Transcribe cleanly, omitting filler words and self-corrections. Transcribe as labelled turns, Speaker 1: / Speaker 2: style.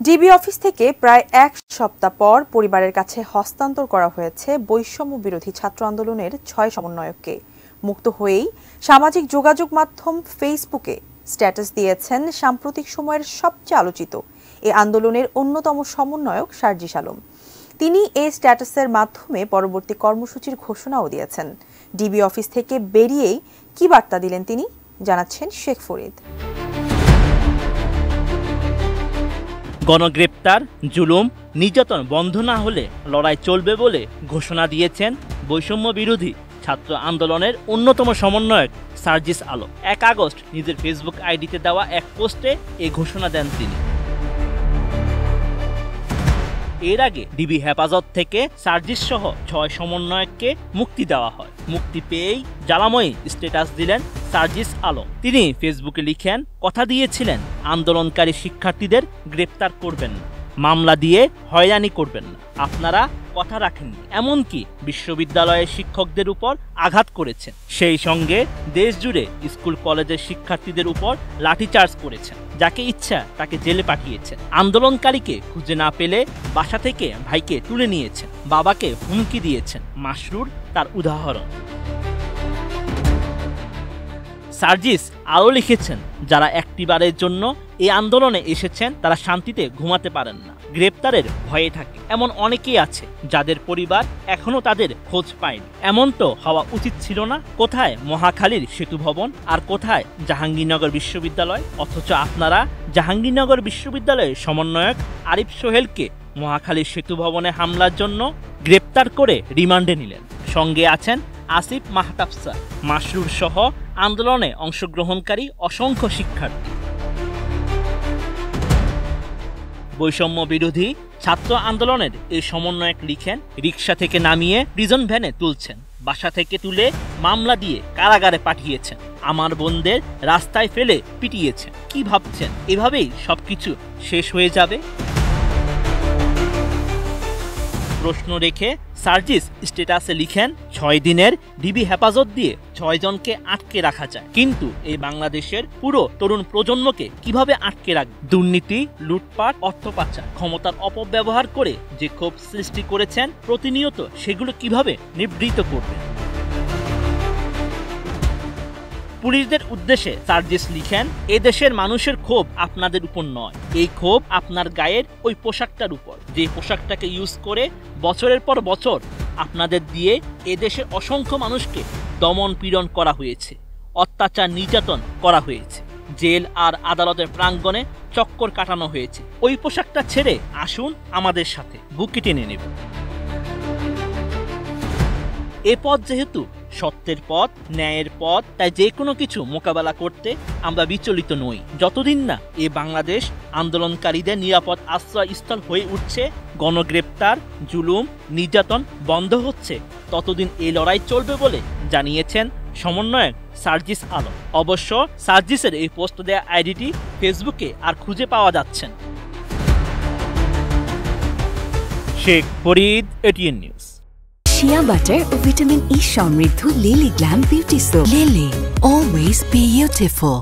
Speaker 1: DB office থেকে প্রায় এক সপ্তাহ পর পরিবারের কাছে হস্তান্তর করা হয়েছে বৈষম্য বিরোধী ছাত্র আন্দোলনের ৬ সমন্বয়ককে। মুক্ত হয়েই সামাজিক যোগাযোগ মাধ্যম ফেসবুকে স্ট্যাটাস দিয়েছেন সাম্প্রতিক সময়ের সবচেয়ে আলোচিত এই আন্দোলনের অন্যতম সমন্বয়ক সার্জিস আলম। তিনি এই স্ট্যাটাসের মাধ্যমে পরবর্তী কর্মসূচির ঘোষণাও দিয়েছেন। ডিবি অফিস থেকে বেরিয়েই কি বার্তা দিলেন তিনি, জানাচ্ছেন শেখ ফরিদ।
Speaker 2: গণগ্রেপ্তার, জুলুম, নির্যাতন বন্ধ না হলে লড়াই চলবে বলে ঘোষণা দিয়েছেন বৈষম্য বিরোধী ছাত্র আন্দোলনের অন্যতম সমন্বয়ক সার্জিস আলম। ১ আগস্ট নিজের ফেসবুক আইডিতে দেওয়া এক পোস্টে এই ঘোষণা দেন তিনি। এর আগে ডিবি হেফাজত থেকে সার্জিস সহ ৬ সমন্বয়ককে মুক্তি দেওয়া হয়। মুক্তি পেয়েই জ্বালাময়ী স্ট্যাটাস দিলেন সার্জিস আলম। তিনি ফেসবুকে লিখেন, কথা দিয়েছিলেন আন্দোলনকারী শিক্ষার্থীদের গ্রেপ্তার করবেন না, মামলা দিয়ে হয়রানি করবেন না। আপনারা কথা রাখেননি, এমনকি বিশ্ববিদ্যালয়ের শিক্ষকদের উপর আঘাত করেছেন। সেই সঙ্গে দেশ জুড়ে স্কুল কলেজের শিক্ষার্থীদের উপর লাঠিচার্জ করেছেন। যাকে ইচ্ছা তাকে জেলে পাঠিয়েছেন। আন্দোলনকারীকে খুঁজে না পেলে বাসা থেকে ভাইকে তুলে নিয়েছেন, বাবাকে হুমকি দিয়েছেন। মাসরুর তার উদাহরণ। সার্জিস আরও লিখেছেন, যারা একটিবারের জন্য এই আন্দোলনে এসেছেন তারা শান্তিতে ঘুমাতে পারেন না, গ্রেপ্তারের ভয়ে থাকে। এমন অনেকেই আছে যাদের পরিবার এখনো তাদের খোঁজ পায়নি। এমন তো হওয়া উচিত ছিল না। কোথায় মহাখালীর সেতু ভবন আর কোথায় জাহাঙ্গীরনগর বিশ্ববিদ্যালয়? অথচ আপনারা জাহাঙ্গীরনগর বিশ্ববিদ্যালয়ের সমন্বয়ক আরিফ সোহেলকে মহাখালীর সেতু ভবনে হামলার জন্য গ্রেপ্তার করে রিমান্ডে নিলেন। সঙ্গে আছেন আসিফ মাহতাব স্যার, মাসরুর সহ আন্দোলনে অংশগ্রহণকারী অসংখ্য শিক্ষার্থী। বৈষম্য বিরোধী ছাত্র আন্দোলনের এই সমন্বয়ক লিখেন, রিকশা থেকে নামিয়ে প্রিজন ভ্যানে তুলছেন, বাসা থেকে তুলে মামলা দিয়ে কারাগারে পাঠিয়েছেন, আমার বোনদের রাস্তায় ফেলে পিটিয়েছেন। কি ভাবছেন এভাবেই সবকিছু শেষ হয়ে যাবে? প্রশ্ন রেখে সার্জিস স্ট্যাটাসে লিখেন, ৬ দিনের ডিবি হেফাজত দিয়ে ৬ জনকে আটকে রাখা যায়, কিন্তু এই বাংলাদেশের পুরো তরুণ প্রজন্মকে কিভাবে আটকে রাখবে? দুর্নীতি, লুটপাট, অর্থ পাচার, ক্ষমতার অপব্যবহার করে যে ক্ষোভ সৃষ্টি করেছেন, প্রতিনিয়ত সেগুলো কিভাবে নিবৃত করবে? পুলিশদের উদ্দেশ্যে সার্জিস লিখেন, এদেশের মানুষের ক্ষোভ আপনাদের উপর নয়, এই ক্ষোভ আপনার গায়ের ওই পোশাকটার উপর, যে পোশাকটাকে ইউজ করে বছরের পর বছর আপনাদের দিয়ে এদেশের অসংখ্য মানুষকে দমন পীড়ন করা হয়েছে, অত্যাচার নির্যাতন করা হয়েছে, জেল আর আদালতের প্রাঙ্গণে চক্কর কাটানো হয়েছে। ওই পোশাকটা ছেড়ে আসুন আমাদের সাথে, বুকে টেনে নেব। এ পথ যেহেতু সত্যের পথ, ন্যায়ের পথ, তাই যে কোনো কিছু মোকাবেলা করতে আমরা বিচলিত নই। যতদিন না এ বাংলাদেশ আন্দোলনকারীদের নিরাপদ আশ্রয়স্থল হয়ে উঠছে, গণগ্রেপ্তার, জুলুম, নির্যাতন বন্ধ হচ্ছে, ততদিন এই লড়াই চলবে বলে জানিয়েছেন সমন্বয়ক সার্জিস আলম। অবশ্য সার্জিসের এই পোস্ট দেয়া আইডিটি ফেসবুকে আর খুঁজে পাওয়া যাচ্ছে না। Sheikh Farid, ATN news.
Speaker 3: Shea butter ও ভিটামিন ই সমৃদ্ধ lily glam beauty soap. Lily, always beautiful.